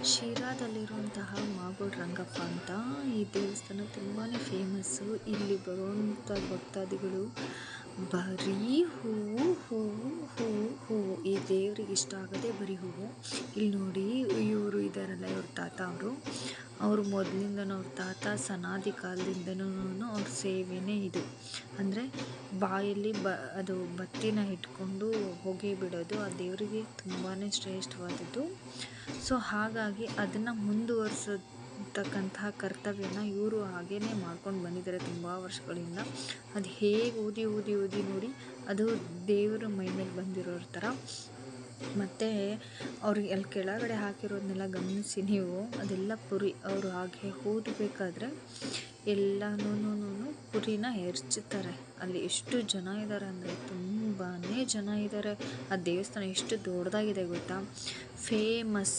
ಶಿರಾದಲ್ಲಿರುವಂತಹ ಮಾಗೋಡ್ ರಂಗಪ್ಪ ಅಂತ ಈ ದೇವಸ್ಥಾನ ತುಂಬಾ ಫೇಮಸ್ಸು. ಇಲ್ಲಿ ಬರುವಂಥ ಭಕ್ತಾದಿಗಳು ಬರೀ ಹೂವು ಹೂವು ಹೂವು ಹೂವು, ಈ ದೇವ್ರಿಗೆ ಇಷ್ಟ ಆಗೋದೇ ಬರೀ ಹೂವು. ಇಲ್ಲಿ ನೋಡಿ, ಇವರು ಇದ್ದಾರಲ್ಲ, ಇವ್ರ ತಾತ ಅವರು ಮೊದಲಿಂದನೂ ಅವ್ರ ತಾತ ಸನಾದಿ ಕಾಲದಿಂದನೂ ಅವ್ರ ಸೇವೆನೇ ಇದು. ಅಂದರೆ ಬಾಯಲ್ಲಿ ಅದು ಬತ್ತಿನ ಇಟ್ಕೊಂಡು ಹೊಗೆ ಬಿಡೋದು ಆ ದೇವರಿಗೆ ತುಂಬಾ ಶ್ರೇಷ್ಠವಾದದ್ದು. ಸೊ ಹಾಗಾಗಿ ಅದನ್ನು ಮುಂದುವರಿಸತಕ್ಕಂತಹ ಕರ್ತವ್ಯನ ಇವರು ಹಾಗೇ ಮಾಡ್ಕೊಂಡು ಬಂದಿದ್ದಾರೆ ತುಂಬ ವರ್ಷಗಳಿಂದ. ಅದು ಹೇಗೆ ಊದಿ ಊದಿ ಊದಿ ನೋಡಿ, ಅದು ದೇವರ ಮೈ ಮೇಲೆ ಬಂದಿರೋರ ಥರ. ಮತ್ತು ಅವ್ರಿಗೆ ಅಲ್ಲಿ ಕೆಳಗಡೆ ಹಾಕಿರೋದನ್ನೆಲ್ಲ ಗಮನಿಸಿ ನೀವು, ಅದೆಲ್ಲ ಪುರಿ. ಅವರು ಹಾಗೆ ಓದಬೇಕಾದ್ರೆ ಎಲ್ಲನೂ ಪುರಿನ ಎರಚುತ್ತಾರೆ. ಅಲ್ಲಿ ಎಷ್ಟು ಜನ ಇದ್ದಾರೆ ಅಂದರೆ ತುಂಬಾ ಜನ ಇದ್ದಾರೆ. ಆ ದೇವಸ್ಥಾನ ಎಷ್ಟು ದೊಡ್ಡದಾಗಿದೆ ಗೊತ್ತಾ, ಫೇಮಸ್.